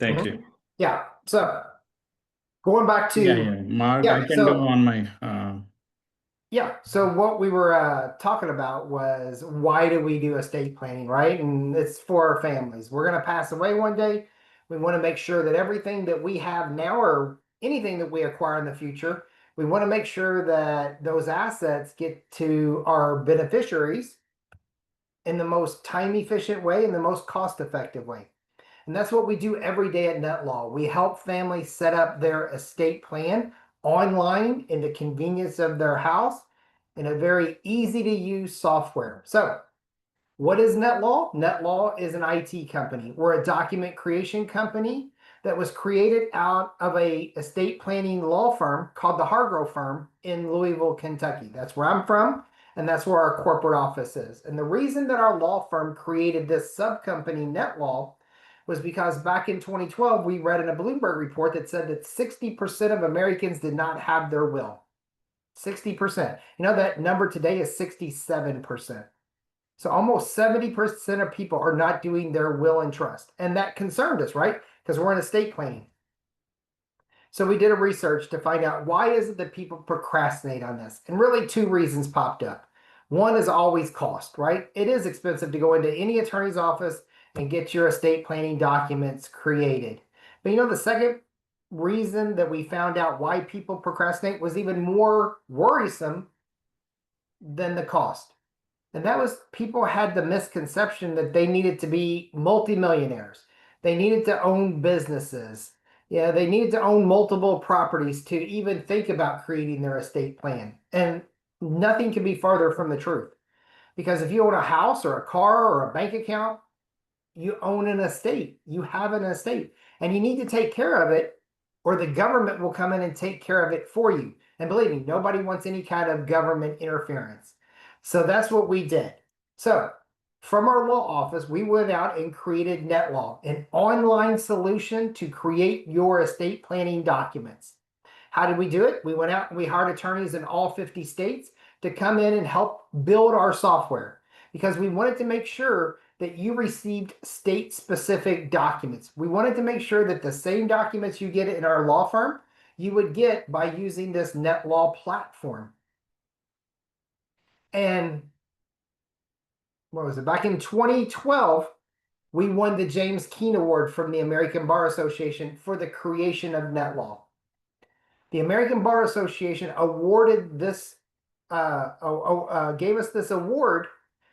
Thank Mhm. you. Yeah. So going back Yeah, to, yeah. Mark, I yeah. can do So, on my yeah. So what we were talking about was why do we do estate planning, right? And it's for our families. We're going to pass away one day. We want to make sure that everything that we have now or anything that we acquire in the future, we want to make sure that those assets get to our beneficiaries in the most time efficient way and the most cost effective way. And that's what we do every day at NetLaw. We help families set up their estate plan online in the convenience of their house in a very easy to use software. So, what is NetLaw? NetLaw is an IT company. We're a document creation company that was created out of a estate planning law firm called the Hargrove Firm in Louisville, Kentucky. That's where I'm from, and that's where our corporate office is. And the reason that our law firm created this sub company, NetLaw, was because back in 2012, we read in a Bloomberg report that said that 60% of Americans did not have their will. 60%. You know, that number today is 67%. So almost 70% of people are not doing their will and trust. And that concerned us, right? Because we're in estate planning. So we did a research to find out why is it that people procrastinate on this? And really two reasons popped up. One is always cost, right? It is expensive to go into any attorney's office and get your estate planning documents created. But you know, the second reason that we found out why people procrastinate was even more worrisome than the cost. And that was people had the misconception that they needed to be multimillionaires. They needed to own businesses. Yeah, they needed to own multiple properties to even think about creating their estate plan. And nothing can be farther from the truth. Because if you own a house or a car or a bank account, you own an estate. You have an estate. And you need to take care of it, or the government will come in and take care of it for you. And believe me, nobody wants any kind of government interference. So that's what we did. So from our law office, we went out and created NetLaw, an online solution to create your estate planning documents. How did we do it? We went out and we hired attorneys in all 50 states to come in and help build our software because we wanted to make sure that you received state specific documents. We wanted to make sure that the same documents you get in our law firm, you would get by using this NetLaw platform. And what was it? Back in 2012, we won the James Keene Award from the American Bar Association for the creation of NetLaw. The American Bar Association awarded this, gave us this award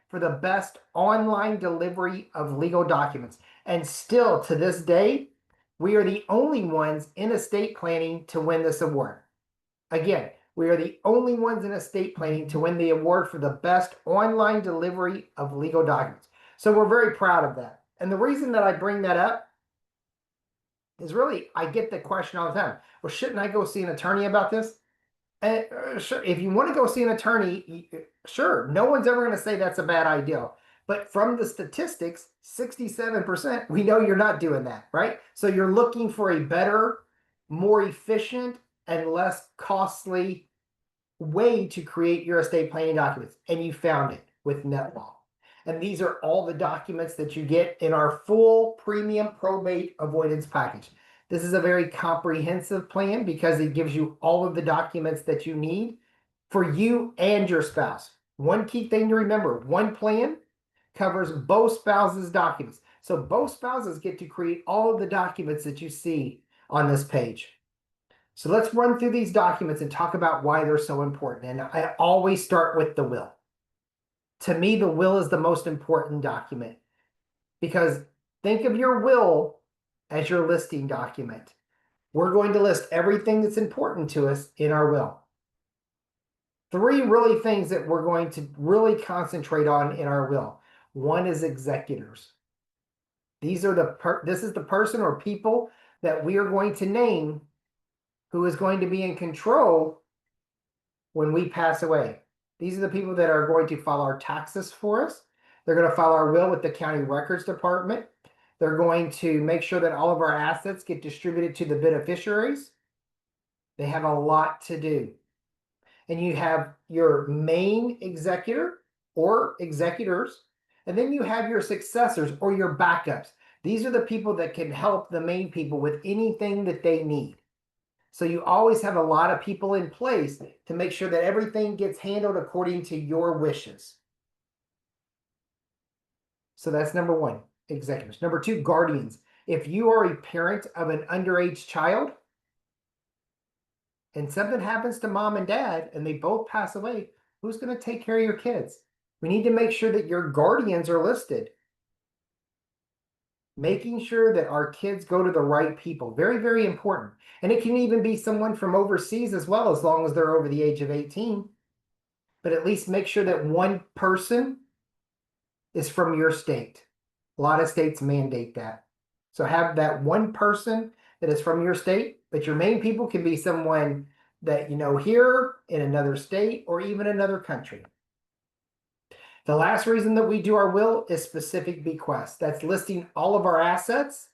for the best online delivery of legal documents. And still to this day, we are the only ones in estate planning to win this award. Again, we are the only ones in estate planning to win the award for the best online delivery of legal documents. So we're very proud of that. And the reason that I bring that up is really, I get the question all the time. Well, shouldn't I go see an attorney about this? Sure, if you want to go see an attorney, sure, no one's ever going to say that's a bad idea. But from the statistics, 67%, we know you're not doing that, right? So you're looking for a better, more efficient, and less costly way to create your estate planning documents. And you found it with NetLaw. And these are all the documents that you get in our full premium probate avoidance package. This is a very comprehensive plan because it gives you all of the documents that you need for you and your spouse. One key thing to remember, one plan covers both spouses' documents. So both spouses get to create all of the documents that you see on this page. So let's run through these documents and talk about why they're so important. And I always start with the will. To me, the will is the most important document because think of your will as your listing document. We're going to list everything that's important to us in our will. Three really things that we're going to really concentrate on in our will. One is executors. These are this is the person or people that we are going to name who is going to be in control when we pass away. These are the people that are going to file our taxes for us. They're going to file our will with the county records department. They're going to make sure that all of our assets get distributed to the beneficiaries. They have a lot to do. And you have your main executor or executors, and then you have your successors or your backups. These are the people that can help the main people with anything that they need. So you always have a lot of people in place to make sure that everything gets handled according to your wishes. So that's number one, executors. Number two, guardians. If you are a parent of an underage child and something happens to mom and dad and they both pass away, who's going to take care of your kids? We need to make sure that your guardians are listed. Making sure that our kids go to the right people. Very, very important. And it can even be someone from overseas as well, as long as they're over the age of 18. But at least make sure that one person is from your state. A lot of states mandate that. So have that one person that is from your state, but your main people can be someone that you know here in another state or even another country. The last reason that we do our will is specific bequest. That's listing all of our assets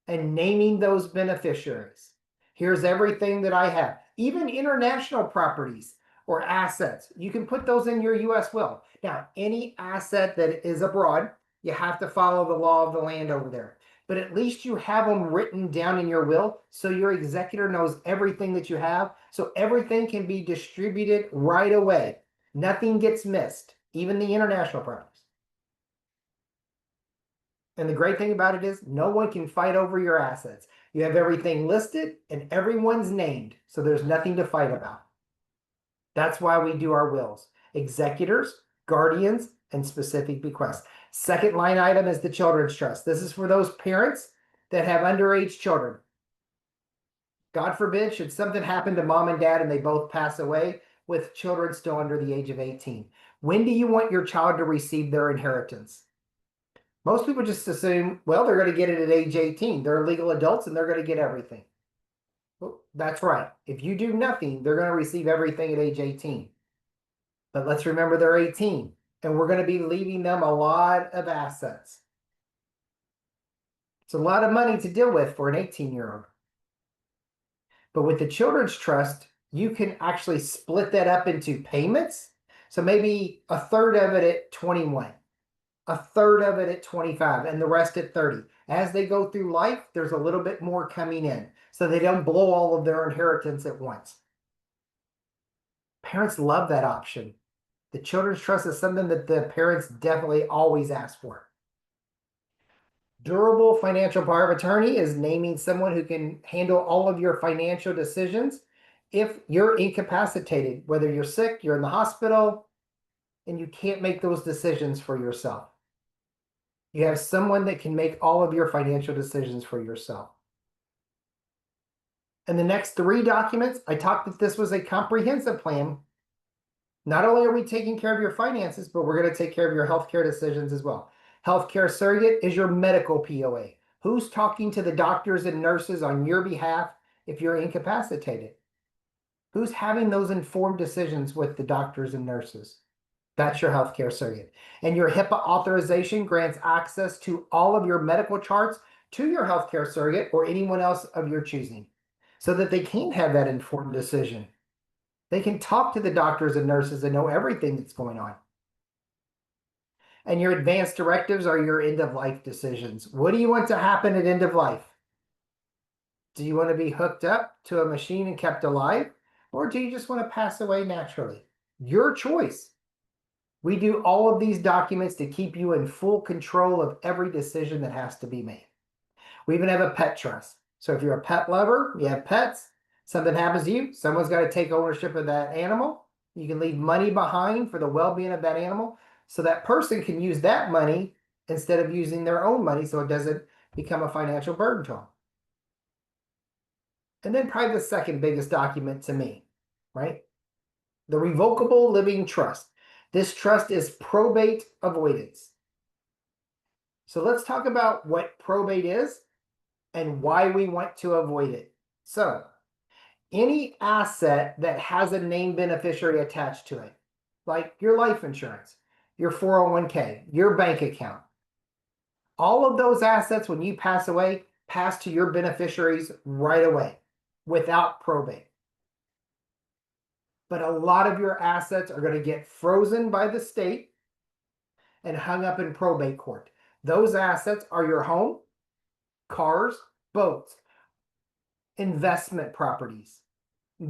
and naming those beneficiaries. Here's everything that I have, even international properties or assets. You can put those in your U.S. will. Now, any asset that is abroad, you have to follow the law of the land over there. But at least you have them written down in your will so your executor knows everything that you have. So everything can be distributed right away. Nothing gets missed, even the international properties. And the great thing about it is no one can fight over your assets. You have everything listed and everyone's named. So there's nothing to fight about. That's why we do our wills. Executors, guardians, and specific bequests. Second line item is the children's trust. This is for those parents that have underage children. God forbid, should something happen to mom and dad and they both pass away with children still under the age of 18. When do you want your child to receive their inheritance? Most people just assume, well, they're going to get it at age 18. They're legal adults and they're going to get everything. Well, that's right. If you do nothing, they're going to receive everything at age 18. But let's remember they're 18 and we're going to be leaving them a lot of assets. It's a lot of money to deal with for an 18-year-old. But with the children's trust, you can actually split that up into payments. So maybe a third of it at 21. A third of it at 25 and the rest at 30. As they go through life, there's a little bit more coming in so they don't blow all of their inheritance at once. Parents love that option. The children's trust is something that the parents definitely always ask for. Durable financial power of attorney is naming someone who can handle all of your financial decisions if you're incapacitated, whether you're sick, you're in the hospital, and you can't make those decisions for yourself. You have someone that can make all of your financial decisions for yourself. And the next three documents, I talked that this was a comprehensive plan. Not only are we taking care of your finances, but we're going to take care of your healthcare decisions as well. Healthcare surrogate is your medical POA. Who's talking to the doctors and nurses on your behalf if you're incapacitated? Who's having those informed decisions with the doctors and nurses? That's your healthcare surrogate. And your HIPAA authorization grants access to all of your medical charts to your healthcare surrogate or anyone else of your choosing so that they can have that informed decision. They can talk to the doctors and nurses and know everything that's going on. And your advanced directives are your end of life decisions. What do you want to happen at end of life? Do you want to be hooked up to a machine and kept alive? Or do you just want to pass away naturally? Your choice. We do all of these documents to keep you in full control of every decision that has to be made. We even have a pet trust. So if you're a pet lover, you have pets, something happens to you, someone's got to take ownership of that animal. You can leave money behind for the well-being of that animal. So that person can use that money instead of using their own money so it doesn't become a financial burden to them. And then probably the second biggest document to me, right? The Revocable Living Trust. This trust is probate avoidance. So let's talk about what probate is and why we want to avoid it. So any asset that has a named beneficiary attached to it, like your life insurance, your 401k, your bank account, all of those assets, when you pass away, pass to your beneficiaries right away without probate. But a lot of your assets are going to get frozen by the state and hung up in probate court. Those assets are your home, cars, boats, investment properties,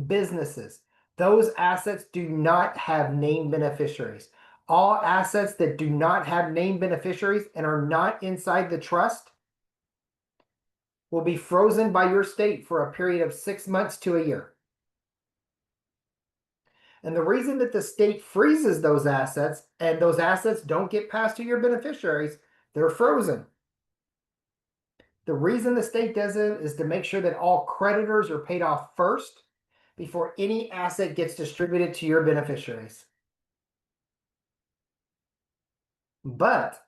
businesses. Those assets do not have named beneficiaries. All assets that do not have named beneficiaries and are not inside the trust will be frozen by your state for a period of 6 months to a year. And the reason that the state freezes those assets and those assets don't get passed to your beneficiaries, they're frozen. The reason the state does it is to make sure that all creditors are paid off first before any asset gets distributed to your beneficiaries. But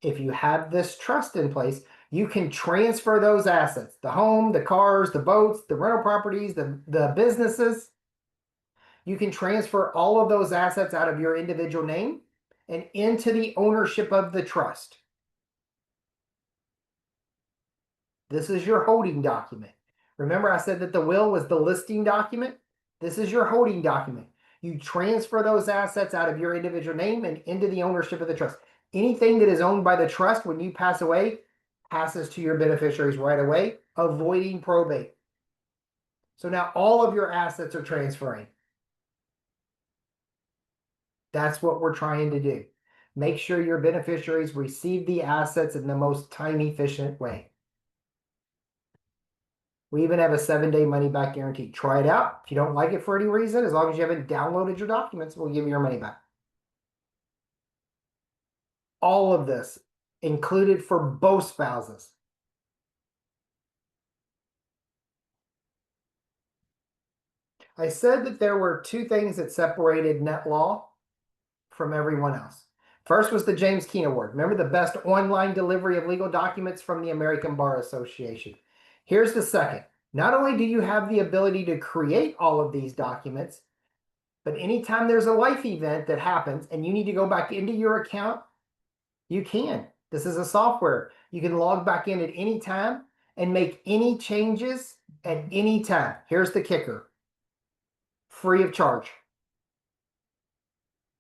if you have this trust in place, you can transfer those assets, the home, the cars, the boats, the rental properties, the businesses. You can transfer all of those assets out of your individual name and into the ownership of the trust. This is your holding document. Remember I said that the will was the listing document? This is your holding document. You transfer those assets out of your individual name and into the ownership of the trust. Anything that is owned by the trust when you pass away passes to your beneficiaries right away, avoiding probate. So now all of your assets are transferring. That's what we're trying to do. Make sure your beneficiaries receive the assets in the most time efficient way. We even have a 7-day money back guarantee. Try it out. If you don't like it for any reason, as long as you haven't downloaded your documents, we'll give you your money back. All of this included for both spouses. I said that there were two things that separated net law from everyone else. First was the James Keene Award. Remember, the best online delivery of legal documents from the American Bar Association. Here's the second. Not only do you have the ability to create all of these documents, but anytime there's a life event that happens and you need to go back into your account, you can. This is a software. You can log back in at any time and make any changes at any time. Here's the kicker. Free of charge.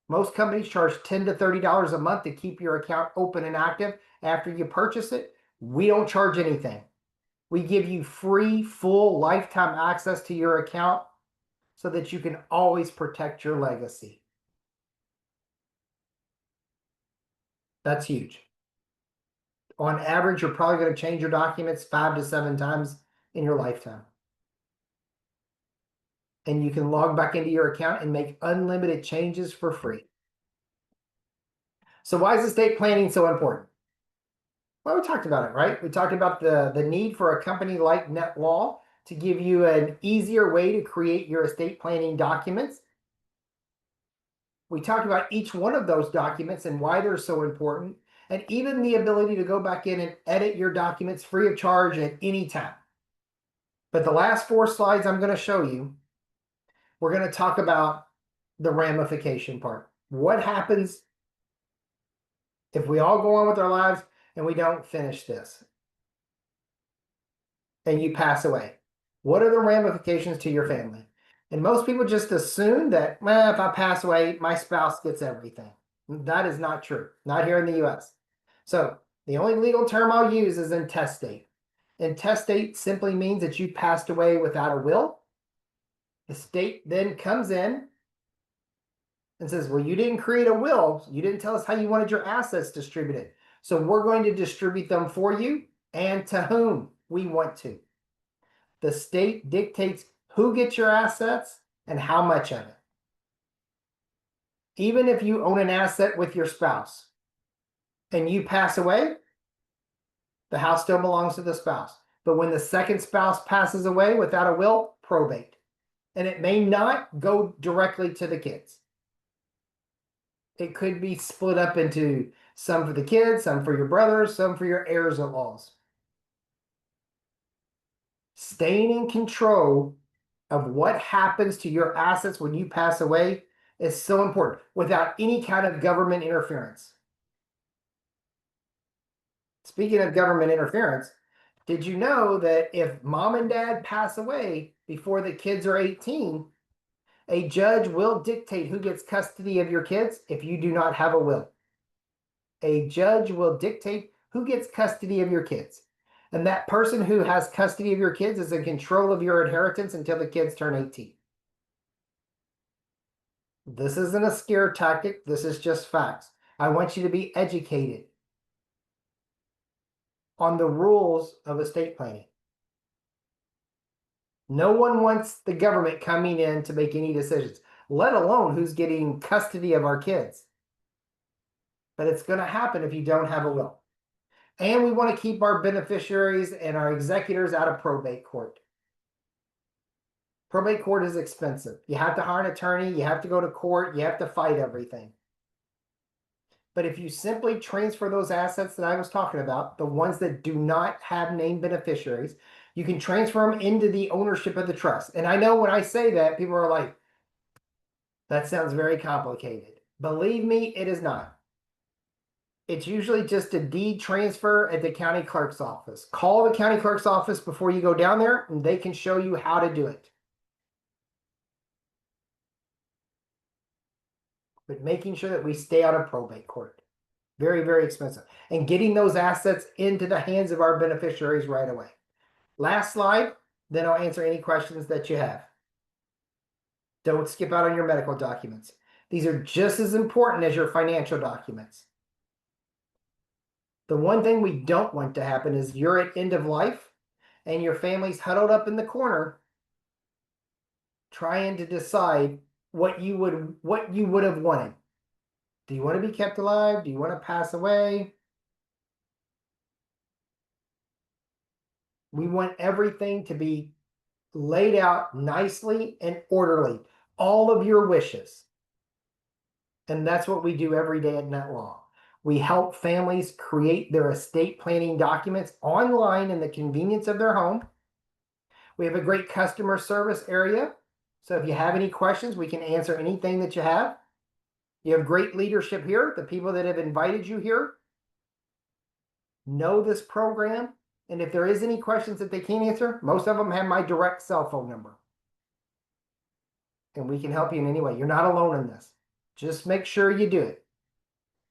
Most companies charge $10 to $30 a month to keep your account open and active after you purchase it. We don't charge anything. We give you free, full lifetime access to your account so that you can always protect your legacy. That's huge. On average, you're probably going to change your documents 5 to 7 times in your lifetime. And you can log back into your account and make unlimited changes for free. So why is estate planning so important? Well, we talked about it, right? We talked about the need for a company like NetLaw to give you an easier way to create your estate planning documents. We talked about each one of those documents and why they're so important, and even the ability to go back in and edit your documents free of charge at any time. But the last 4 slides I'm going to show you, we're going to talk about the ramification part. What happens if we all go on with our lives and we don't finish this and you pass away? What are the ramifications to your family? And most people just assume that, well, if I pass away, my spouse gets everything. That is not true. Not here in the US. So the only legal term I'll use is intestate. Intestate simply means that you passed away without a will. The state then comes in and says, well, you didn't create a will. You didn't tell us how you wanted your assets distributed. So we're going to distribute them for you and to whom we want to. The state dictates who gets your assets and how much of it. Even if you own an asset with your spouse and you pass away, the house still belongs to the spouse. But when the second spouse passes away without a will, probate. And it may not go directly to the kids. It could be split up into some for the kids, some for your brothers, some for your heirs-at-laws. Staying in control of what happens to your assets when you pass away is so important without any kind of government interference. Speaking of government interference, did you know that if mom and dad pass away before the kids are 18, a judge will dictate who gets custody of your kids if you do not have a will? a judge will dictate who gets custody of your kids. And that person who has custody of your kids is in control of your inheritance until the kids turn 18. This isn't a scare tactic. This is just facts. I want you to be educated on the rules of estate planning. No one wants the government coming in to make any decisions, let alone who's getting custody of our kids. But it's going to happen if you don't have a will. And we want to keep our beneficiaries and our executors out of probate court. Probate court is expensive. You have to hire an attorney, you have to go to court, you have to fight everything. But if you simply transfer those assets that I was talking about, the ones that do not have named beneficiaries, you can transfer them into the ownership of the trust. And I know when I say that, people are like, that sounds very complicated. Believe me, it is not. It's usually just a deed transfer at the county clerk's office. Call the county clerk's office before you go down there, and they can show you how to do it. But making sure that we stay out of probate court. Very, very expensive. And getting those assets into the hands of our beneficiaries right away. Last slide, then I'll answer any questions that you have. Don't skip out on your medical documents. These are just as important as your financial documents. The one thing we don't want to happen is you're at end of life and your family's huddled up in the corner trying to decide what you would have wanted. Do you want to be kept alive? Do you want to pass away? We want everything to be laid out nicely and orderly. All of your wishes. And that's what we do every day at Net Law. We help families create their estate planning documents online in the convenience of their home. We have a great customer service area. So if you have any questions, we can answer anything that you have. You have great leadership here. The people that have invited you here know this program. And if there is any questions that they can't answer, most of them have my direct cell phone number. And we can help you in any way. You're not alone in this. Just make sure you do it.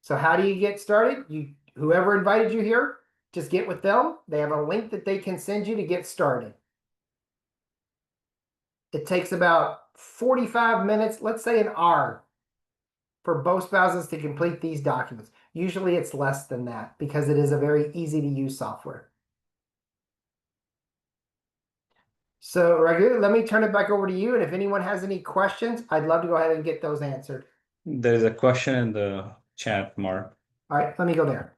So how do you get started? Whoever invited you here, just get with them. They have a link that they can send you to get started. It takes about 45 minutes, let's say an hour, for both spouses to complete these documents. Usually it's less than that because it is a very easy to use software. So Raghu, let me turn it back over to you. And if anyone has any questions, I'd love to go ahead and get those answered. There is a question in the chat, Mark. All right, let me go there.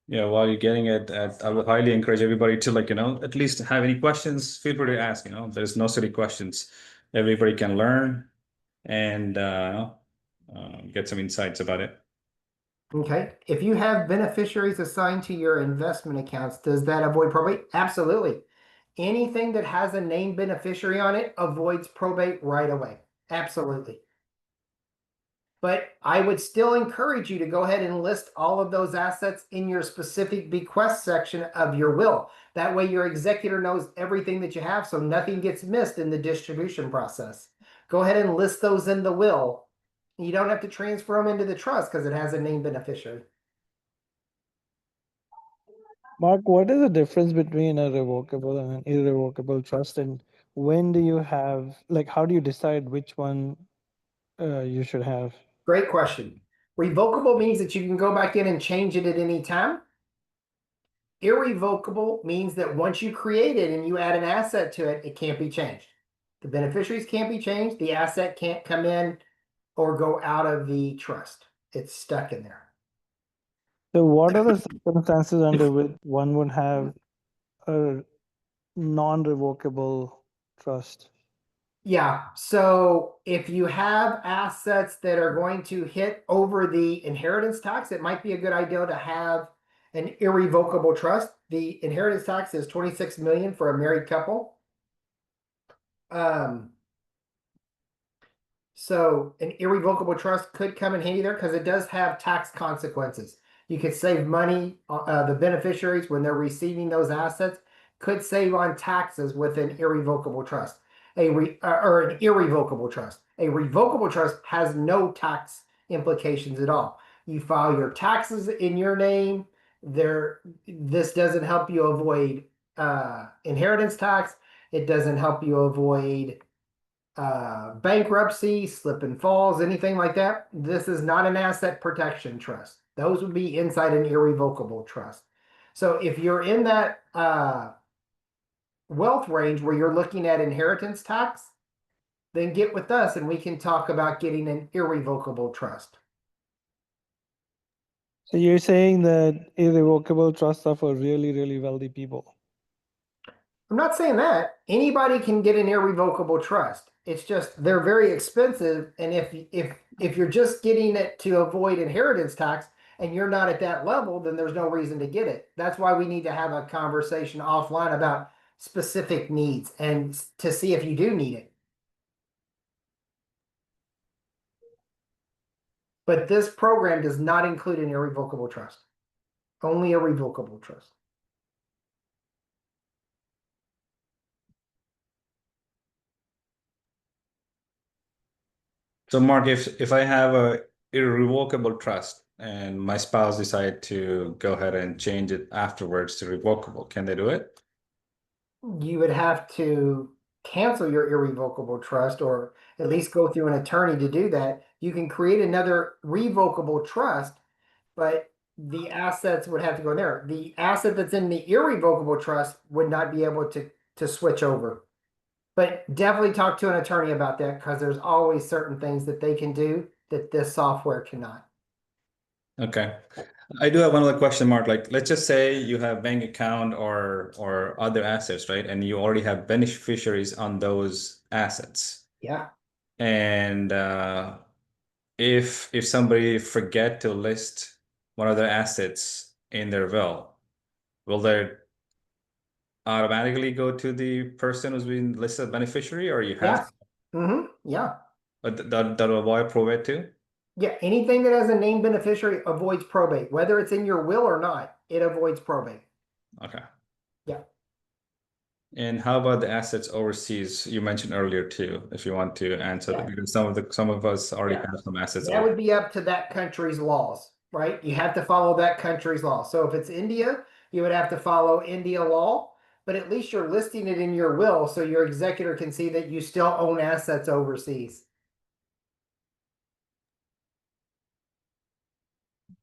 Yeah, while you're getting it, I would highly encourage everybody to at least have any questions, feel free to ask, there's no silly questions. Everybody can learn and get some insights about it. Okay. If you have beneficiaries assigned to your investment accounts, does that avoid probate? Absolutely. Anything that has a named beneficiary on it avoids probate right away. Absolutely. But I would still encourage you to go ahead and list all of those assets in your specific bequest section of your will. That way your executor knows everything that you have, so nothing gets missed in the distribution process. Go ahead and list those in the will. You don't have to transfer them into the trust because it has a named beneficiary. Mark, what is the difference between a revocable and an irrevocable trust, and when do you have, how do you decide which one you should have? Great question. Revocable means that you can go back in and change it at any time. Irrevocable means that once you create it and you add an asset to it, it can't be changed. The beneficiaries can't be changed. The asset can't come in or go out of the trust. It's stuck in there. So what are the circumstances under which one would have a non-revocable trust? Yeah, so if you have assets that are going to hit over the inheritance tax, it might be a good idea to have an irrevocable trust. The inheritance tax is $26 million for a married couple. So an irrevocable trust could come in handy there because it does have tax consequences. You could save money. The beneficiaries, when they're receiving those assets, could save on taxes with an irrevocable trust. Or an irrevocable trust. A revocable trust has no tax implications at all. You file your taxes in your name. This doesn't help you avoid inheritance tax. It doesn't help you avoid bankruptcy, slip and falls, anything like that. This is not an asset protection trust. Those would be inside an irrevocable trust. So if you're in that wealth range where you're looking at inheritance tax, then get with us and we can talk about getting an irrevocable trust. So you're saying that irrevocable trusts are for really, really wealthy people. I'm not saying that. Anybody can get an irrevocable trust. It's just they're very expensive, and if you're just getting it to avoid inheritance tax and you're not at that level, then there's no reason to get it. That's why we need to have a conversation offline about specific needs and to see if you do need it. But this program does not include an irrevocable trust. Only a revocable trust. So Mark, if I have a irrevocable trust and my spouse decide to go ahead and change it afterwards to revocable, can they do it? You would have to cancel your irrevocable trust or at least go through an attorney to do that. You can create another revocable trust, but the assets would have to go in there. The asset that's in the irrevocable trust would not be able to switch over. But definitely talk to an attorney about that because there's always certain things that they can do that this software cannot. Okay. I do have one other question, Mark. Like, let's just say you have bank account or other assets, right? And you already have beneficiaries on those assets. Yeah. And if somebody forget to list one of their assets in their will they automatically go to the person who's been listed beneficiary, or you have Yes. Mm-hmm. Yeah. but that'll avoid probate too? Yeah, anything that has a named beneficiary avoids probate, whether it's in your will or not, it avoids probate. Okay. Yeah. And how about the assets overseas? You mentioned earlier too, if you want to answer that, Yeah. because some of us already Yeah. have some assets That would be up to that country's laws, right? You have to follow that country's law. So if it's India, you would have to follow India law, but at least you're listing it in your will so your executor can see that you still own assets overseas.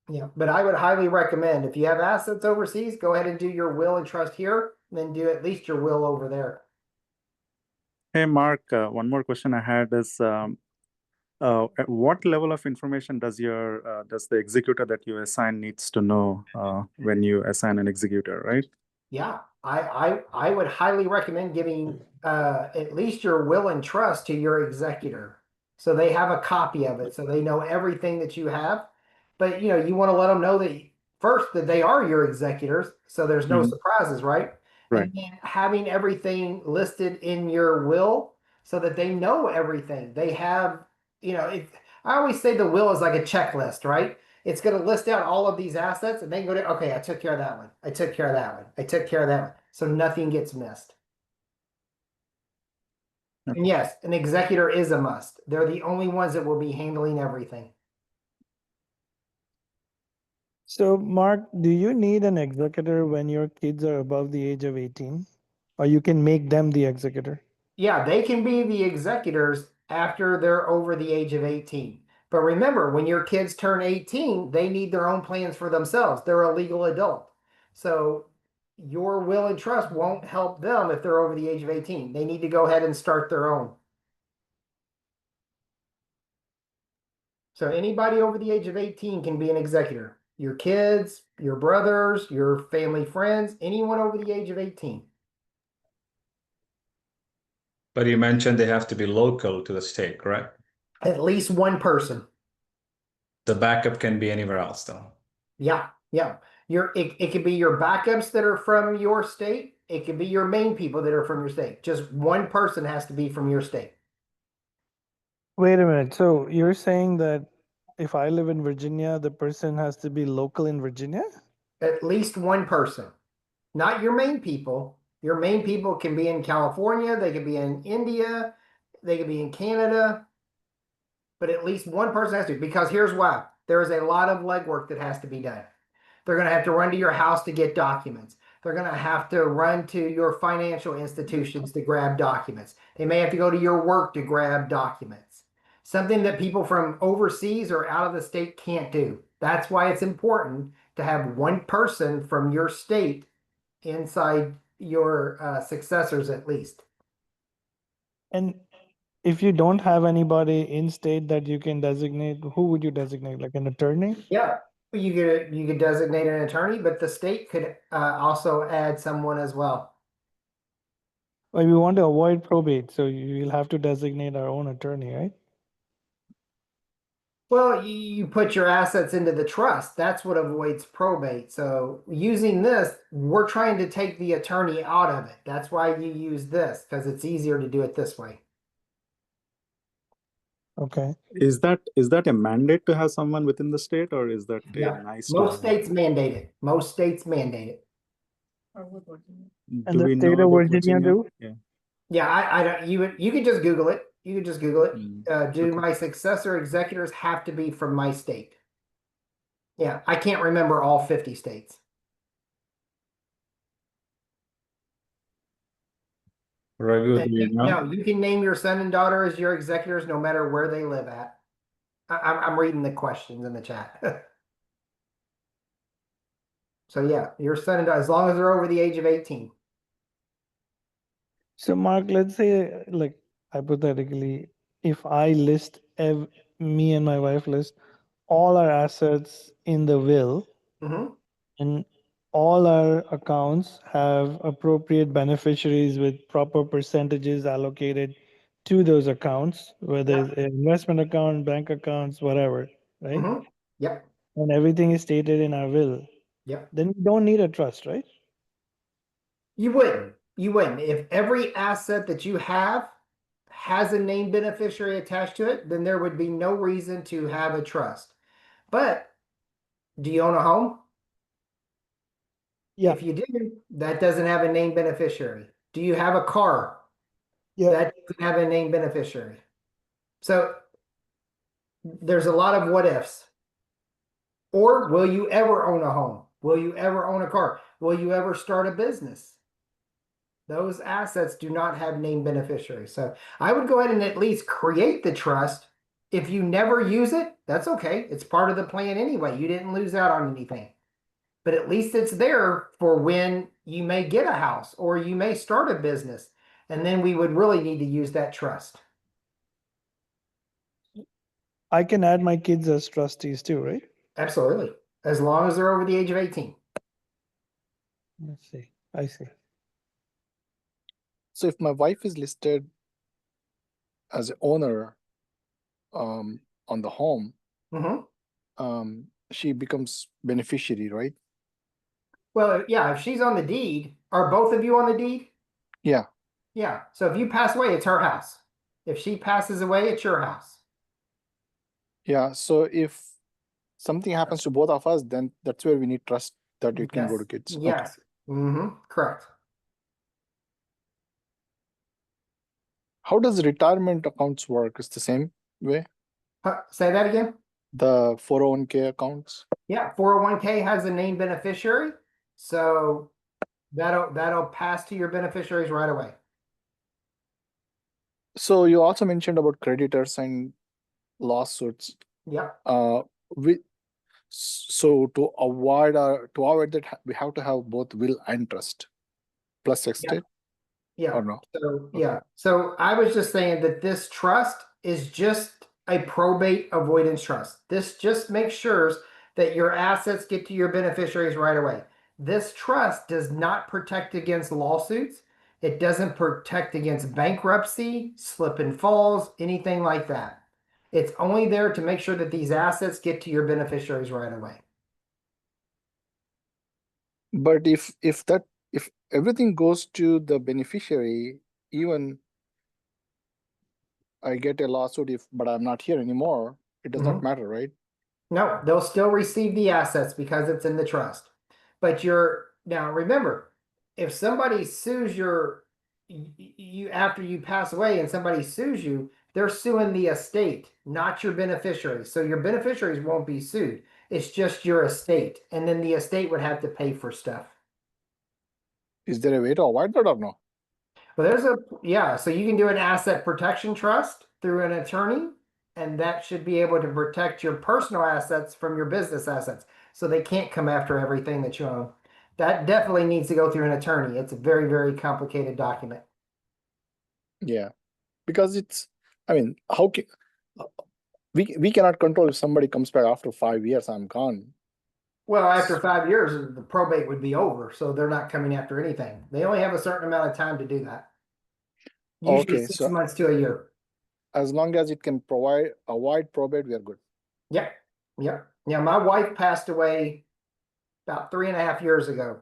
Yeah, but I would highly recommend if you have assets overseas, go ahead and do your will and trust here, and then do at least your will over there. Hey, Mark, one more question I had is, at what level of information does the executor that you assign needs to know when you assign an executor, right? Yeah, I would highly recommend giving at least your will and trust to your executor, so they have a copy of it, so they know everything that you have. But you know, you want to let them know that first that they are your executors, so there's no Mhm. surprises, right? Right. And then having everything listed in your will so that they know everything. They have, you know, I always say the will is like a checklist, right? It's going to list out all of these assets and then go to, okay, I took care of that one. I took care of that one. I took care of that one. So nothing gets missed. Okay. And yes, an executor is a must. They're the only ones that will be handling everything. So, Mark, do you need an executor when your kids are above the age of 18? Or you can make them the executor? Yeah, they can be the executors after they're over the age of 18. But remember, when your kids turn 18, they need their own plans for themselves. They're a legal adult. So your will and trust won't help them if they're over the age of 18. They need to go ahead and start their own. So anybody over the age of 18 can be an executor. Your kids, your brothers, your family friends, anyone over the age of 18. But you mentioned they have to be local to the state, correct? At least one person. The backup can be anywhere else though. Yeah, yeah. It could be your backups that are from your state. It could be your main people that are from your state. Just one person has to be from your state. Wait a minute. So you're saying that if I live in Virginia, the person has to be local in Virginia? At least one person. Not your main people. Your main people can be in California, they could be in India, they could be in Canada, but at least one person has to, because here's why. there is a lot of legwork that has to be done. They're going to have to run to your house to get documents. They're going to have to run to your financial institutions to grab documents. They may have to go to your work to grab documents. Something that people from overseas or out of the state can't do. That's why it's important to have one person from your state inside your successors at least. And if you don't have anybody in state that you can designate, who would you designate? Like an attorney? Yeah, you could designate an attorney, but the state could also add someone as well. Well, we want to avoid probate, so you'll have to designate our own attorney, right? Well, you put your assets into the trust. That's what avoids probate. So using this, we're trying to take the attorney out of it. That's why you use this, because it's easier to do it this way. Okay. Is that a mandate to have someone within the state, or is that a Yeah, nice to most have? states mandate it. Most states mandate it. And Do the we know state of about Virginia Virginia? too? Yeah. Yeah, I don't. You could just Google it. You could just Google it. Do Okay. my successor executors have to be from my state? Yeah, I can't remember all 50 states. Raghu, do you know? No, you can name your son and daughter as your executors no matter where they live at. I'm reading the questions in the chat. So yeah, your son and daughter, as long as they're over the age of 18. So Mark, let's say like hypothetically, if I list me and my wife list all our assets in the will, Mm-hmm. and all our accounts have appropriate beneficiaries with proper percentages allocated to those accounts, whether Yep. it's an investment account, bank accounts, whatever, right? Mm-hmm. Yep. And everything is stated in our will, Yep. then we don't need a trust, right? You wouldn't. You wouldn't. If every asset that you have has a named beneficiary attached to it, then there would be no reason to have a trust. But do you own a home? Yeah. If you do, that doesn't have a named beneficiary. Do you have a car? Yeah. That doesn't have a named beneficiary. So there's a lot of what ifs. Or will you ever own a home? Will you ever own a car? Will you ever start a business? Those assets do not have named beneficiaries. So I would go ahead and at least create the trust. If you never use it, that's okay. It's part of the plan anyway. You didn't lose out on anything. But at least it's there for when you may get a house or you may start a business. And then we would really need to use that trust. I can add my kids as trustees too, right? Absolutely. As long as they're over the age of 18. Let's see. I see. So if my wife is listed as an owner on the home, Mm-hmm. she becomes beneficiary, right? Well, yeah, if she's on the deed, are both of you on the deed? Yeah. Yeah. So if you pass away, it's her house. If she passes away, it's your house. Yeah. So if something happens to both of us, then that's where we need trust that it can go to kids. Yes. Okay. Mm-hmm. Correct. How does retirement accounts work? It's the same way? Say that again. The 401k accounts? Yeah, 401k has a named beneficiary. So that'll pass to your beneficiaries right away. So you also mentioned about creditors and lawsuits. Yep. So to avoid that, we have to have both will and trust plus estate. Yeah. Or no? So yeah. So I was just saying that this trust is just a probate avoidance trust. This just makes sure that your assets get to your beneficiaries right away. This trust does not protect against lawsuits. It doesn't protect against bankruptcy, slip and falls, anything like that. It's only there to make sure that these assets get to your beneficiaries right away. But if everything goes to the beneficiary, even I get a lawsuit but I'm not here anymore, it does not matter, right? No, they'll still receive the assets because it's in the trust. But now remember, if somebody sues you after you pass away and somebody sues you, they're suing the estate, not your beneficiaries. So your beneficiaries won't be sued. It's just your estate. And then the estate would have to pay for stuff. Is there a way to avoid that or no? Well, so you can do an asset protection trust through an attorney, and that should be able to protect your personal assets from your business assets. So they can't come after everything that you own. That definitely needs to go through an attorney. It's a very, very complicated document. Yeah, because it's, I mean, how can we cannot control if somebody comes back after 5 years, I'm gone. Well, after 5 years, the probate would be over, so they're not coming after anything. They only have a certain amount of time to do that. Usually Okay, 6 so months to a year. as long as it can avoid probate, we are good. Yep. Yep. Yeah, my wife passed away about 3.5 years ago.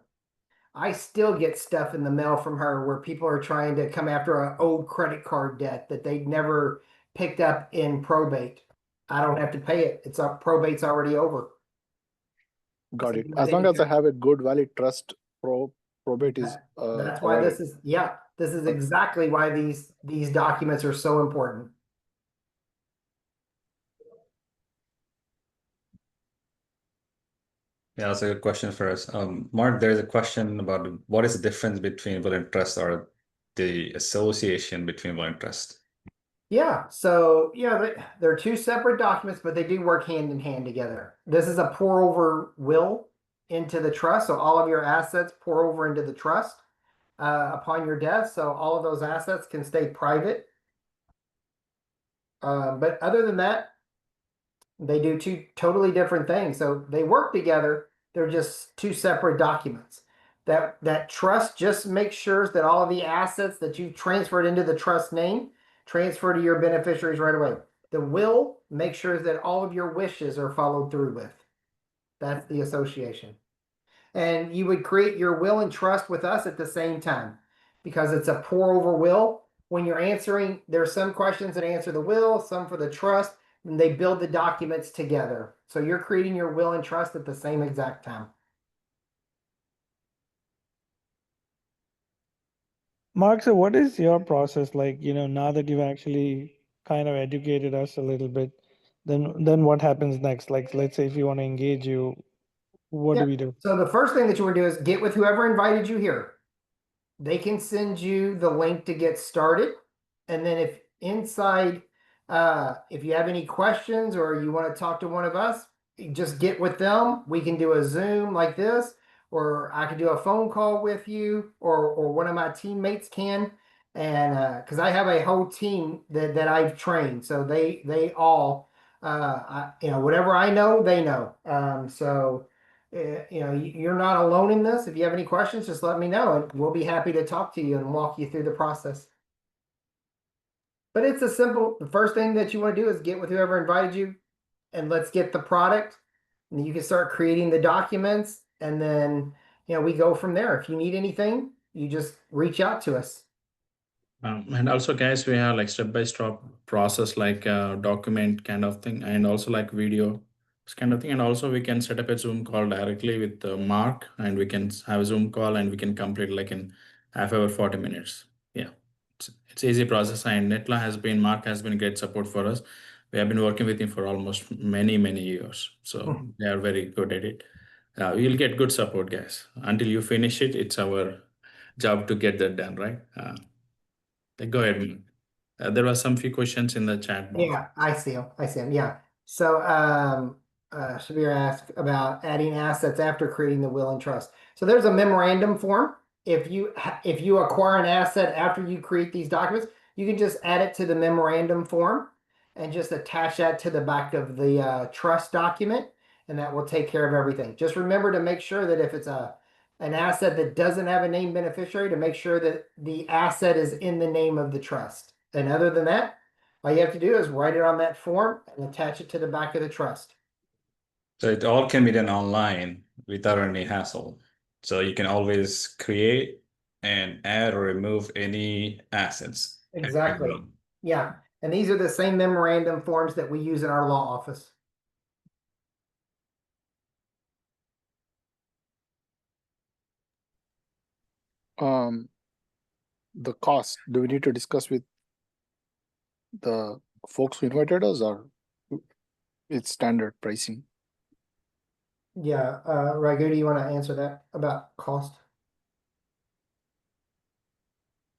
I still get stuff in the mail from her where people are trying to come after an old credit card debt that they never picked up in probate. I don't have to pay it. It's up. Probate's already over. Got it. As long as I have a good valid trust, probate is That's why avoided. this is exactly why these documents are so important. Yeah, that's a good question for us. Mark, there's a question about what is the difference between will and trust or the association between will and trust? Yeah, so they're two separate documents, but they do work hand in hand together. This is a pour over will into the trust, so all of your assets pour over into the trust upon your death, so all of those assets can stay private. But other than that, they do two totally different things. So they work together. They're just two separate documents. That trust just makes sure that all of the assets that you transferred into the trust name transfer to your beneficiaries right away. The will makes sure that all of your wishes are followed through with. That's the association. And you would create your will and trust with us at the same time because it's a pour over will. When you're answering, there's some questions that answer the will, some for the trust, and they build the documents together. So you're creating your will and trust at the same exact time. Mark, so what is your process like? Now that you've actually kind of educated us a little bit, then what happens next? Like, let's say if you want to engage you, what do we do? So the first thing that you want to do is get with whoever invited you here. They can send you the link to get started. And then if inside, if you have any questions or you want to talk to one of us, just get with them. We can do a Zoom like this, or I can do a phone call with you, or one of my teammates can. And because I have a whole team that I've trained, so they all, whatever I know, they know. So you're not alone in this. If you have any questions, just let me know and we'll be happy to talk to you and walk you through the process. But it's the first thing that you want to do is get with whoever invited you and let's get the product. And you can start creating the documents and then, we go from there. If you need anything, you just reach out to us. And also, guys, we have like step-by-step process, like document kind of thing, and also like video this kind of thing. And also, we can set up a Zoom call directly with Mark, and we can have a Zoom call, and we can complete like in half hour, 40 minutes. Yeah, it's easy process. And Mark has been great support for us. We have been working with him for almost many years, so they are very good at it. You'll get good support, guys. Until you finish it, it's our job to get that done, right? Go ahead, Mark. There were some few questions in the chat box. Yeah, I see them. Yeah. So Shabir asked about adding assets after creating the will and trust. So there's a memorandum form. If you acquire an asset after you create these documents, you can just add it to the memorandum form and just attach that to the back of the trust document, and that will take care of everything. Just remember to make sure that if it's an asset that doesn't have a named beneficiary, to make sure that the asset is in the name of the trust. And other than that, all you have to do is write it on that form and attach it to the back of the trust. So it all can be done online without any hassle. So you can always create and add or remove any assets. Exactly. Yeah. And these are the same memorandum forms that we use in our law office. The cost, do we need to discuss with the folks who invited us, or it's standard pricing? Yeah, Raghu, do you want to answer that about cost?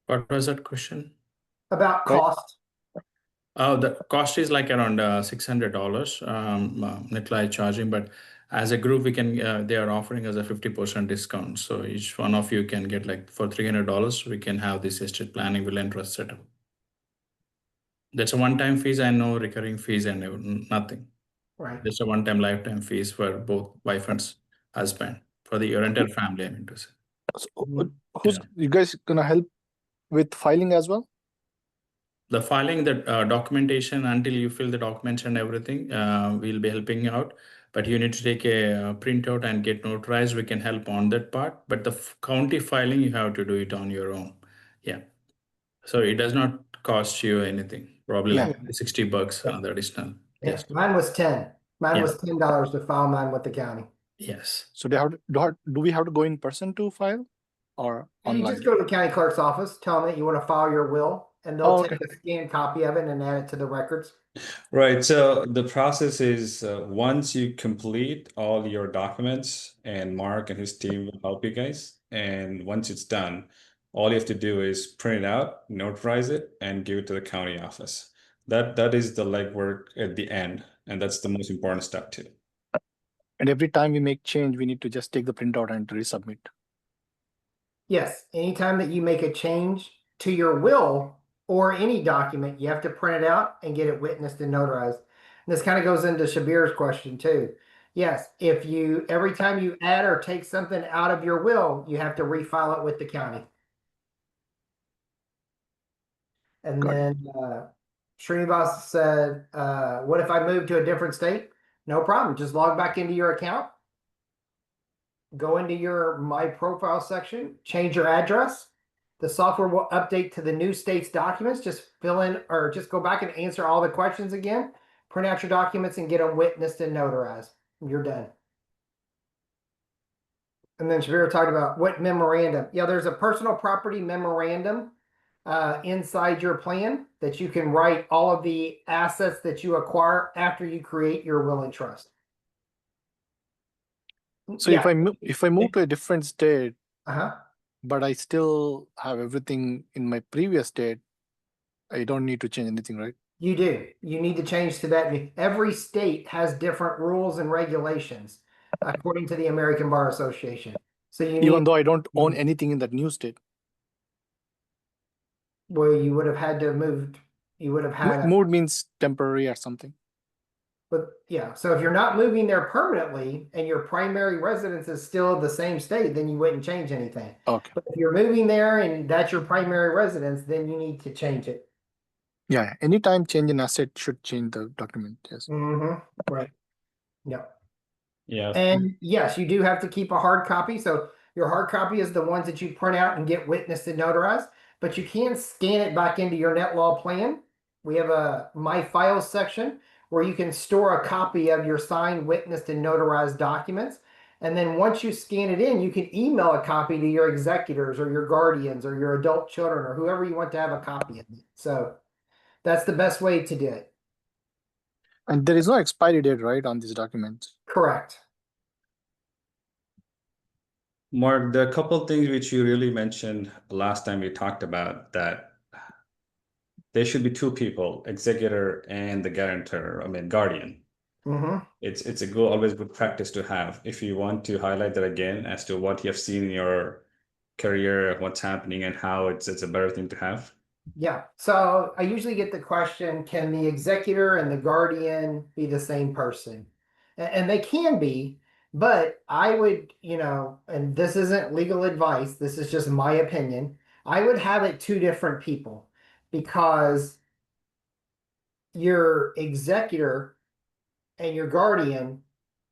What was that question? About Right. cost. Oh, the cost is like around $600, Nikolai charging, but as a group, we can, they are offering us a 50% discount. So each one of you can get like for $300, we can have this estate planning will and trust setup. That's a one-time fees and no recurring fees and nothing. Right. Just a one-time lifetime fees for both wife and husband, for your entire family, I mean to say. So, Mhm. who's you guys gonna help with filing as well? The filing, the documentation, until you fill the documents and everything, we'll be helping you out. But you need to take a printout and get notarized. We can help on that part. But the county filing, you have to do it on your own. Yeah. So it does not cost you anything. Probably Yeah. like $60 Yeah. the additional. Yeah, Yes. mine was 10. Mine Yeah. was $10 to file mine with the county. Yes. So do we have to go in person to file, or You online? just go to the county clerk's office, tell them that you want to file your will, and they'll Oh, take a scanned copy of it and add it to the records. Right. So the process is once you complete all your documents, and Mark and his team will help you guys. And once it's done, all you have to do is print it out, notarize it, and give it to the county office. That is the legwork at the end, and that's the most important step too. And every time we make change, we need to just take the printout and resubmit. Yes, anytime that you make a change to your will or any document, you have to print it out and get it witnessed and notarized. And this kind of goes into Shabir's question too. Yes, if you every time you add or take something out of your will, you have to refile it with the county. And Got it. then Srinivas said, what if I move to a different state? No problem. Just log back into your account, go into your My Profile section, change your address. The software will update to the new state's documents. Just fill in or just go back and answer all the questions again. Print out your documents and get them witnessed and notarized. You're done. And then Shavira talked about what memorandum. Yeah, there's a personal property memorandum inside your plan that you can write all of the assets that you acquire after you create your will and trust. So if I move to a different state, Uh-huh. but I still have everything in my previous state, I don't need to change anything, right? You do. You need to change to that. Every state has different rules and regulations according to the American Bar Association. So you Even need, though I don't own anything in that new state. well, you would have had to have moved. You would have had a, Moved means temporary or something. but yeah. So if you're not moving there permanently and your primary residence is still the same state, then you wouldn't change anything. Okay. But if you're moving there and that's your primary residence, then you need to change it. Yeah. Anytime change in asset should change the document. Yes. Mm-hmm. Right. Yeah. Yeah. And yes, you do have to keep a hard copy. So your hard copy is the ones that you print out and get witnessed and notarized, but you can scan it back into your net law plan. We have a My Files section where you can store a copy of your signed, witnessed, and notarized documents. And then once you scan it in, you can email a copy to your executors or your guardians or your adult children or whoever you want to have a copy of it. So that's the best way to do it. And there is no expiry date, right, on these documents? Correct. Mark, the couple things which you really mentioned last time we talked about, that there should be two people, executor and the guarantor, guardian. Mm-hmm. It's a always good practice to have. If you want to highlight that again as to what you have seen in your career, what's happening, and how it's a better thing to have. Yeah. So I usually get the question, can the executor and the guardian be the same person? And they can be, but I would, and this isn't legal advice, this is just my opinion. I would have it two different people because your executor and your guardian,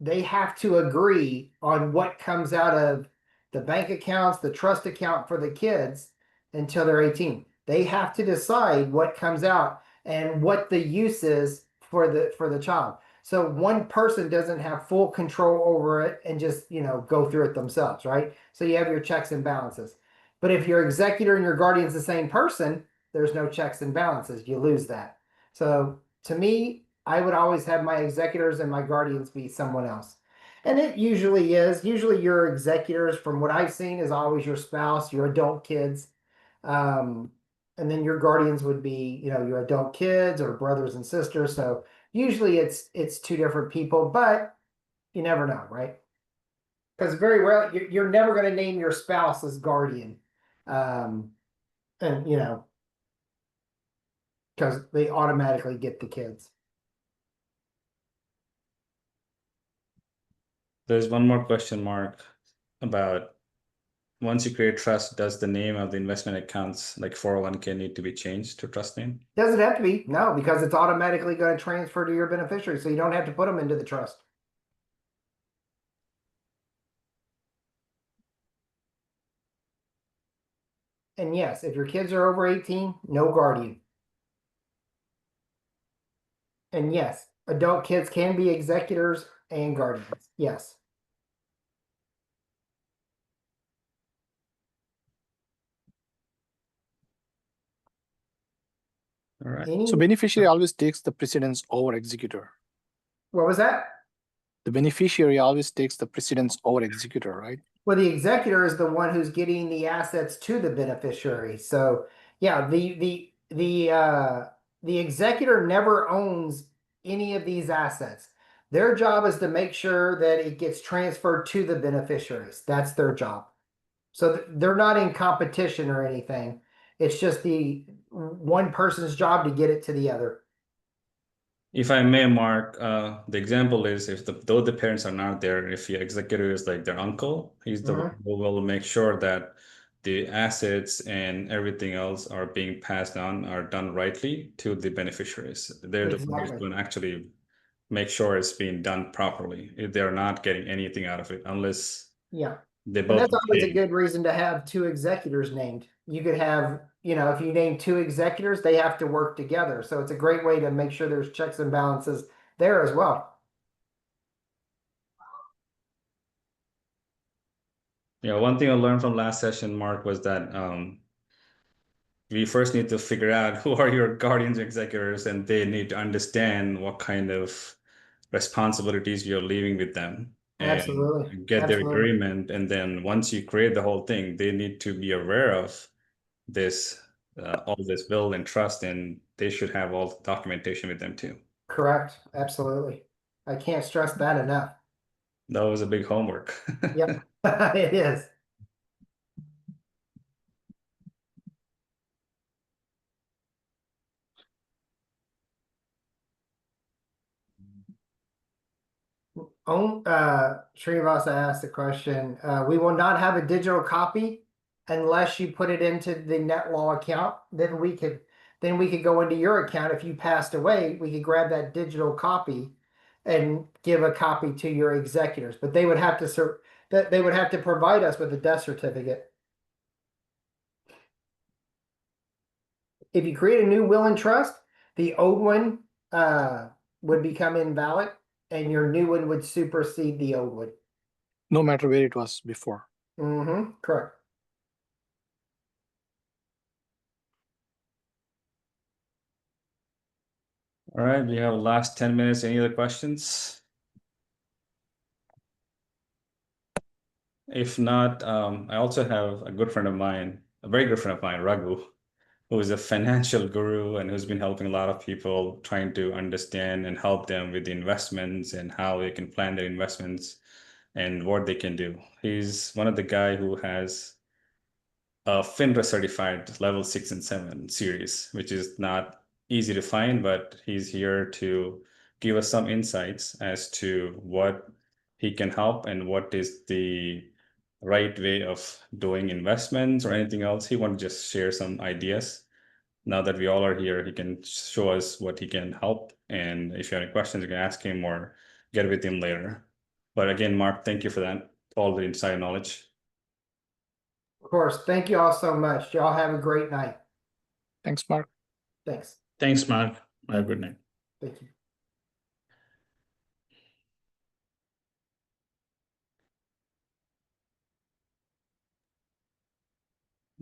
they have to agree on what comes out of the bank accounts, the trust account for the kids until they're 18. They have to decide what comes out and what the use is for the child. So one person doesn't have full control over it and just, go through it themselves, right? So you have your checks and balances. But if your executor and your guardian's the same person, there's no checks and balances. You lose that. So to me, I would always have my executors and my guardians be someone else. And it usually is. Usually your executors, from what I've seen, is always your spouse, your adult kids. And then your guardians would be, your adult kids or brothers and sisters. So usually it's two different people, but you never know, right? Because very rarely you're never going to name your spouse as guardian. And because they automatically get the kids. There's one more question mark about once you create trust, does the name of the investment accounts like 401k need to be changed to trust name? Does it have to be? No, because it's automatically going to transfer to your beneficiary, so you don't have to put them into the trust. And yes, if your kids are over 18, no guardian. And yes, adult kids can be executors and guardians. Yes. All right. So beneficiary always takes the precedence over executor. What was that? The beneficiary always takes the precedence over executor, right? Well, the executor is the one who's getting the assets to the beneficiary. So yeah, the executor never owns any of these assets. Their job is to make sure that it gets transferred to the beneficiaries. That's their job. So they're not in competition or anything. It's just the one person's job to get it to the other. If I may, Mark, the example is if though the parents are not there, if your executor is like their uncle, he's the one who will make sure that the assets and everything else are being passed on, are done rightly to the beneficiaries. They're the ones who's going to actually make sure it's being done properly. If they're not getting anything out of it, unless they And both. that's always a good reason to have two executors named. You could have, if you name two executors, they have to work together. So it's a great way to make sure there's checks and balances there as well. Yeah, one thing I learned from last session, Mark, was that we first need to figure out who are your guardians executors, and they need to understand what kind of responsibilities you're leaving with them and Absolutely. get their Absolutely. agreement. And then once you create the whole thing, they need to be aware of this, all this will and trust, and they should have all the documentation with them too. Correct. Absolutely. I can't stress that enough. That was a big homework. Yep, it is. Srinivasa asked the question, we will not have a digital copy unless you put it into the NetLaw account. Then we could go into your account. If you passed away, we could grab that digital copy and give a copy to your executors. But they would have to provide us with a death certificate. If you create a new will and trust, the old one would become invalid, and your new one would supersede the old one. No matter where it was before. Correct. All right, we have last 10 minutes. Any other questions? If not, I also have a good friend of mine, a very good friend of mine, Raghu, who is a financial guru and who's been helping a lot of people trying to understand and help them with the investments and how they can plan their investments and what they can do. He's one of the guy who has a FINRA certified level 6 and 7 series, which is not easy to find, but he's here to give us some insights as to what he can help and what is the right way of doing investments or anything else. He want to just share some ideas. Now that we all are here, he can show us what he can help. And if you have any questions, you can ask him or get with him later. But again, Mark, thank you for that, all the inside knowledge. Of course. Thank you all so much. Y'all have a great night. Thanks, Mark. Thanks. Thanks, Mark. Have a good night. Thank you.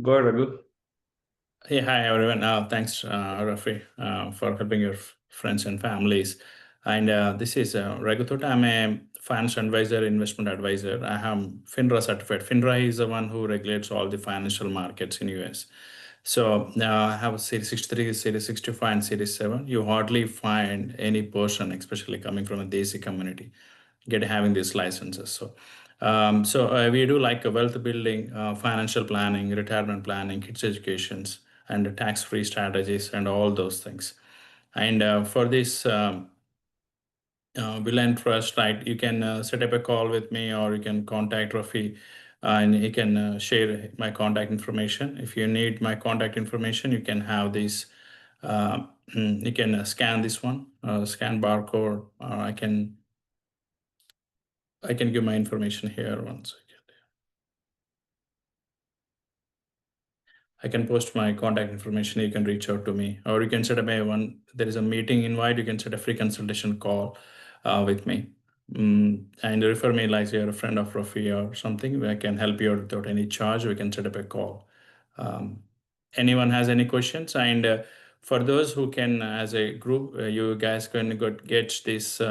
Go ahead, Raghu. Hey, hi everyone. Thanks, Rafi, for helping your friends and families. And this is Raghutot. I'm a financial advisor, investment advisor. I have FINRA certified. FINRA is the one who regulates all the financial markets in US. So I have a Series 63, Series 65, and Series 7. You hardly find any person, especially coming from a Desi community, having these licenses. So we do like a wealth building, financial planning, retirement planning, kids educations, and tax-free strategies, and all those things. And for this will and trust, right? You can set up a call with me, or you can contact Rafi, and he can share my contact information. If you need my contact information, you can have this. You can scan this one, scan barcode. I can give my information here once. I can post my contact information. You can reach out to me, or you can set up there is a meeting invite. You can set a free consultation call with me. And refer me like you're a friend of Rafi or something. I can help you out without any charge. We can set up a call. Anyone has any questions? And for those who can, as a group, you guys can get this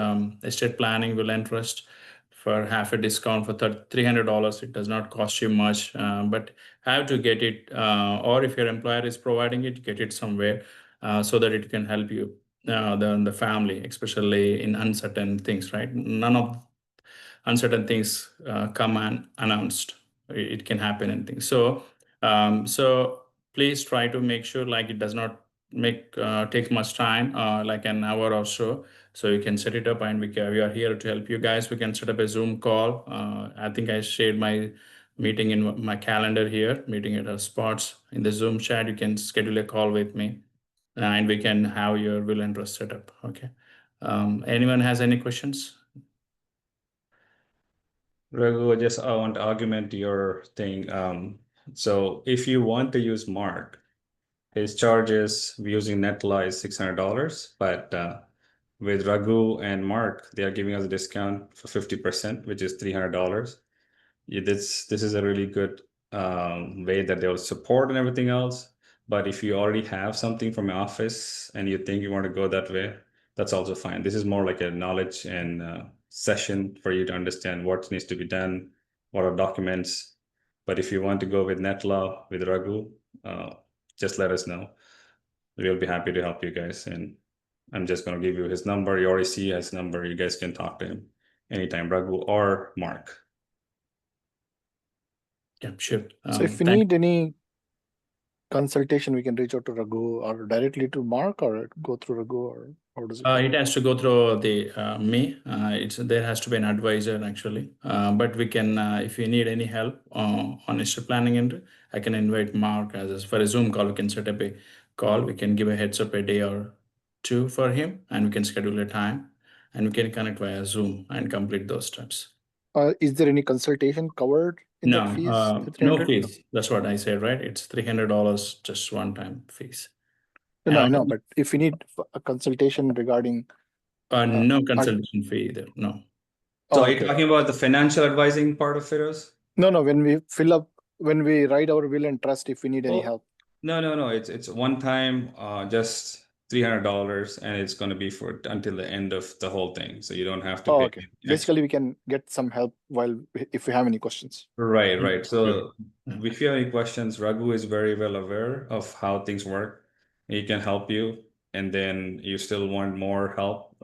estate planning will and trust for half a discount for $300. It does not cost you much, but have to get it, or if your employer is providing it, get it somewhere so that it can help you, the family, especially in uncertain things, right? None of uncertain things come unannounced. It can happen anything. So please try to make sure like it does not take much time, like an hour or so. So you can set it up, and we are here to help you guys. We can set up a Zoom call. I think I shared my meeting in my calendar here, meeting at our spots in the Zoom chat. You can schedule a call with me, and we can have your will and trust set up. Okay. Anyone has any questions? Raghu, I want to augment your thing. So if you want to use Mark, his charges using Netla is $600, but with Raghu and Mark, they are giving us a discount for 50%, which is $300. This is a really good way that they'll support and everything else. But if you already have something from your office and you think you want to go that way, that's also fine. This is more like a knowledge and session for you to understand what needs to be done, what are documents. But if you want to go with NetLaw, with Raghu, just let us know. We'll be happy to help you guys. And I'm just going to give you his number. You already see his number. You guys can talk to him anytime, Raghu or Mark. Yeah, sure. So if we need any consultation, we can reach out to Raghu or directly to Mark, or go through Raghu, or how does it go? It has to go through me. There has to be an advisor actually. But we can, if you need any help on estate planning, and I can invite Mark for a Zoom call. We can set up a call. We can give a heads up a day or two for him, and we can schedule a time, and we can connect via Zoom and complete those steps. Is there any consultation covered in that fees? No fees. That's what I said, right? It's $300, just one-time fees. No, I know, but if you need a consultation regarding no consultation fee either. No. So are you talking about the financial advising part of Firoz? No, when we write our will and trust, if we need any help. No. It's one time, just $300, and it's going to be for until the end of the whole thing. So you don't have to pay. Okay. Basically, we can get some help if we have any questions. Right. So if you have any questions, Raghu is very well aware of how things work. He can help you. And then you still want more help,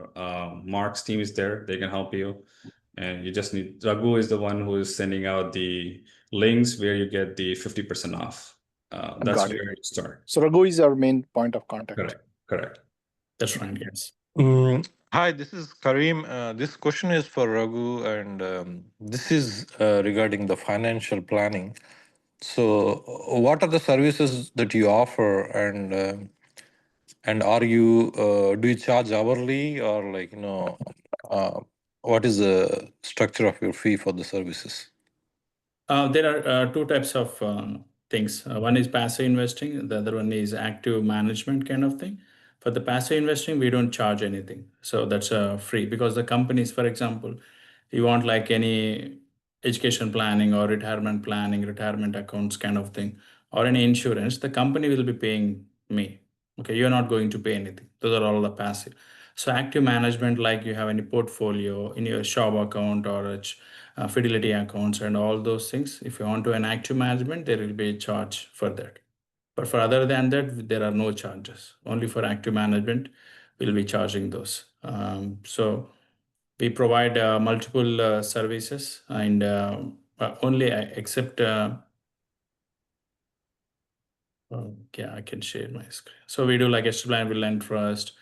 Mark's team is there. They can help you. And you just need, Raghu is the one who is sending out the links where you get the 50% off. That's where you start. So Raghu is our main point of contact. Correct. That's right, yes. Hi, this is Kareem. This question is for Raghu, and this is regarding the financial planning. So, what are the services that you offer, and are you do you charge hourly, or what is the structure of your fee for the services? There are two types of things. One is passive investing. The other one is active management kind of thing. For the passive investing, we don't charge anything. So that's free, because the companies, for example, you want like any education planning or retirement planning, retirement accounts kind of thing, or any insurance, the company will be paying me. Okay, you're not going to pay anything. Those are all the passive. So active management, like you have any portfolio in your shop account or fidelity accounts and all those things. If you want to an active management, there will be a charge for that. But for other than that, there are no charges. Only for active management, we'll be charging those. So we provide multiple services and only except. Yeah, I can share my screen. So we do like estate plan, will and trust.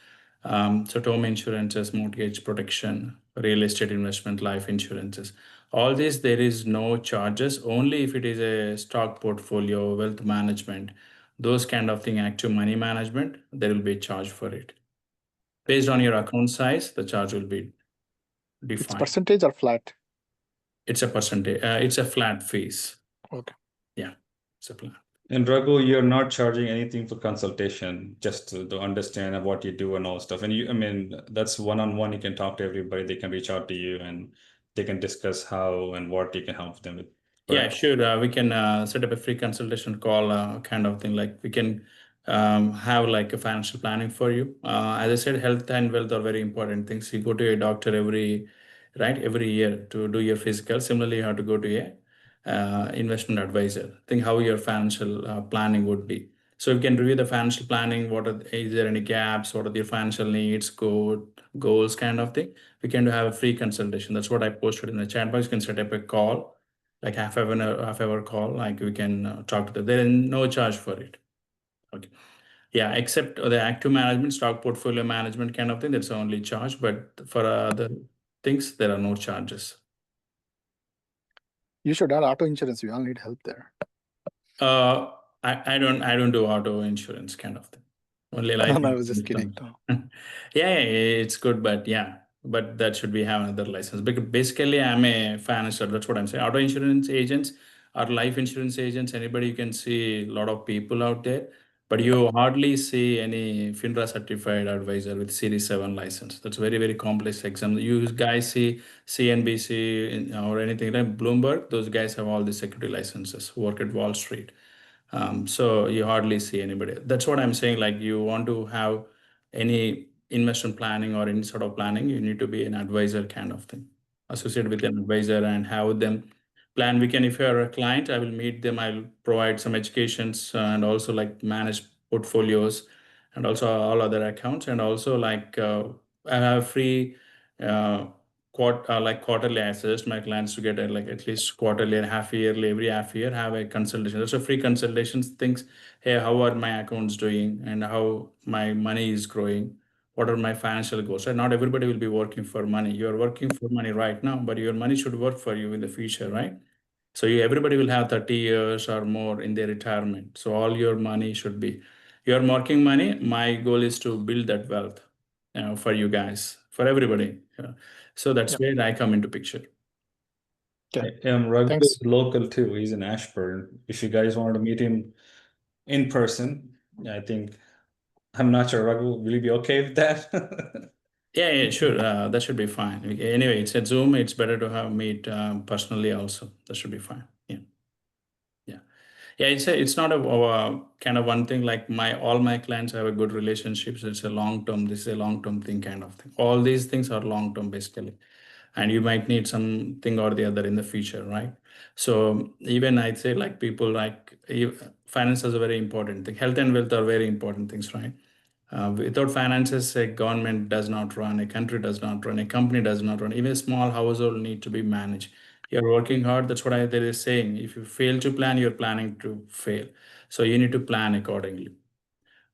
So term insurances, mortgage protection, real estate investment, life insurances. All this, there is no charges. Only if it is a stock portfolio, wealth management, those kind of thing, active money management, there will be a charge for it. Based on your account size, the charge will be It's defined. percentage or flat? It's a percentage. It's a flat fees. Okay. Yeah, it's a plan. And Raghu, you're not charging anything for consultation, just to understand what you do and all stuff. And I mean, that's one-on-one. You can talk to everybody. They can reach out to you and they can discuss how and what you can help them with. Yeah, Correct? sure. We can set up a free consultation call kind of thing. Like we can have like a financial planning for you. As I said, health and wealth are very important things. You go to a doctor every year to do your physical. Similarly, you have to go to a investment advisor. Think how your financial planning would be. So you can review the financial planning. Is there any gaps? What are the financial needs, goals, kind of thing. We can have a free consultation. That's what I posted in the chat box. You can set up a call, like half hour call. Like we can talk to them. There is no charge for it. Okay. Yeah, except the active management, stock portfolio management kind of thing. That's only charge. But for other things, there are no charges. You should add auto insurance. We all need help there. I don't do auto insurance kind of thing. Only life No, I was just insurance. kidding. Yeah, it's good, but that should be have another license. Because basically, I'm a financier. That's what I'm saying. Auto insurance agents or life insurance agents. Anybody, you can see a lot of people out there, but you hardly see any FINRA certified advisor with Series 7 license. That's very, very complex exam. You guys see CNBC or anything like Bloomberg. Those guys have all the security licenses. Work at Wall Street. So you hardly see anybody. That's what I'm saying. Like you want to have any investment planning or any sort of planning, you need to be an advisor kind of thing, associated with an advisor and have them plan. If you're a client, I will meet them. I'll provide some educations and also like manage portfolios and also all other accounts. And also like I have free quarterly access my clients to get like at least quarterly and half yearly, every half year have a consultation. That's a free consultations things. Hey, how are my accounts doing and how my money is growing? What are my financial goals? Right? Not everybody will be working for money. You're working for money right now, but your money should work for you in the future, right? So everybody will have 30 years or more in their retirement. So all your money should be you're working money. My goal is to build that wealth, for you guys, for everybody. So that's Yep. where I come into picture. Okay. Raghu Thanks. is local too. He's in Ashburn. If you guys wanted to meet him in person, I think I'm not sure. Raghu, will you be okay with that? Yeah, sure. That should be fine. Anyway, it's a Zoom. It's better to have meet personally also. That should be fine. Yeah, it's not a kind of one thing. Like all my clients have a good relationships. It's a long term. This is a long term thing kind of thing. All these things are long term basically, and you might need something or the other in the future, right? So even I'd say like people like finance is a very important thing. Health and wealth are very important things, right? Without finances, a government does not run, a country does not run, a company does not run. Even a small household need to be managed. You're working hard. That's what they are saying. If you fail to plan, you're planning to fail. So you need to plan accordingly.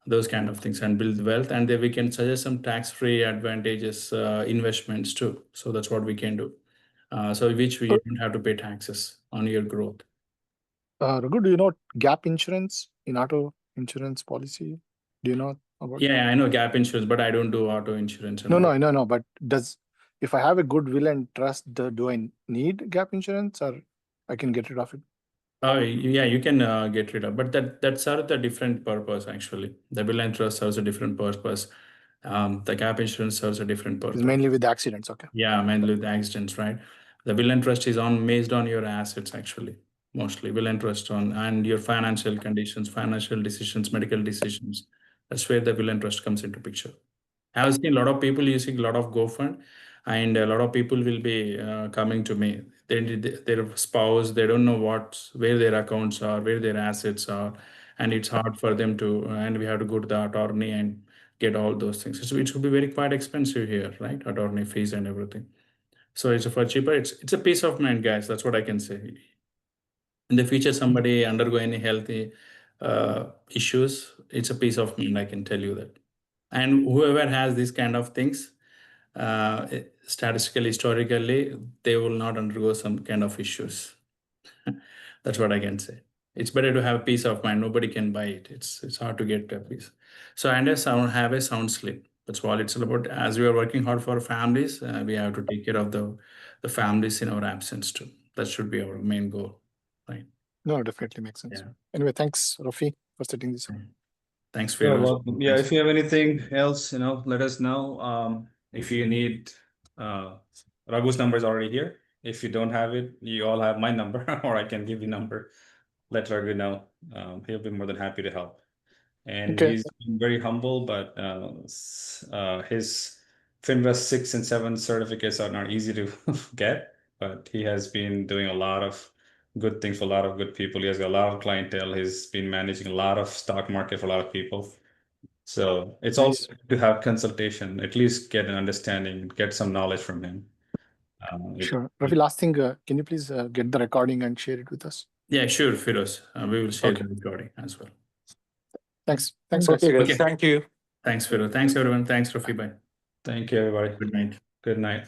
Those kind of things and build wealth. And then we can suggest some tax-free advantages, investments too. So that's what we can do. So which we don't have to pay taxes on your growth. Raghu, do you know gap insurance in auto insurance policy? Do you know about that? Yeah, I know gap insurance, but I don't do auto insurance. And No. But if I have a good will and trust, do I need gap insurance or I can get rid of it? Oh, yeah, you can get rid of, but that serves a different purpose actually. The will and trust serves a different purpose. The gap insurance serves a different purpose. It's mainly with accidents. Okay. Yeah, mainly with accidents, right? The will and trust is based on your assets actually, mostly will and trust on and your financial conditions, financial decisions, medical decisions. That's where the will and trust comes into picture. I have seen a lot of people using a lot of GoFund, and a lot of people will be coming to me. Their spouse, they don't know where their accounts are, where their assets are, and it's hard for them to. And we have to go to the attorney and get all those things. So it should be very quite expensive here, right? Attorney fees and everything. So it's for cheaper. It's a peace of mind, guys. That's what I can say. In the future, somebody undergo any healthy issues, it's a peace of mind. I can tell you that. And whoever has these kind of things, statistically, historically, they will not undergo some kind of issues. That's what I can say. It's better to have peace of mind. Nobody can buy it. It's hard to get a peace. So and have a sound sleep. That's all it's all about. As we are working hard for families, we have to take care of the families in our absence too. That should be our main goal, right? No, definitely makes sense. Yeah. Anyway, thanks, Rafi, for setting this up. Thanks, You're Feroz. welcome. Yeah, if you have anything else, let us know. If you need, Raghu's number is already here. If you don't have it, you all have my number, or I can give you number. Let Raghu know. He'll be more than happy to help. And Okay. he's been very humble, but his FinVest 6 and 7 certificates are not easy to get, but he has been doing a lot of good things for a lot of good people. He has got a lot of clientele. He's been managing a lot of stock market for a lot of people. So it's Nice. also to have consultation, at least get an understanding, get some knowledge from him. Sure. Rafi, last thing, can you please get the recording and share it with us? Yeah, sure, Feroz. We will share Okay. the recording as well. Thanks. Thanks, guys. Okay, guys. Okay. Thank you. Thanks, Feroz. Thanks, everyone. Thanks, Rafi. Bye. Thank you, everybody. Good night. Good night.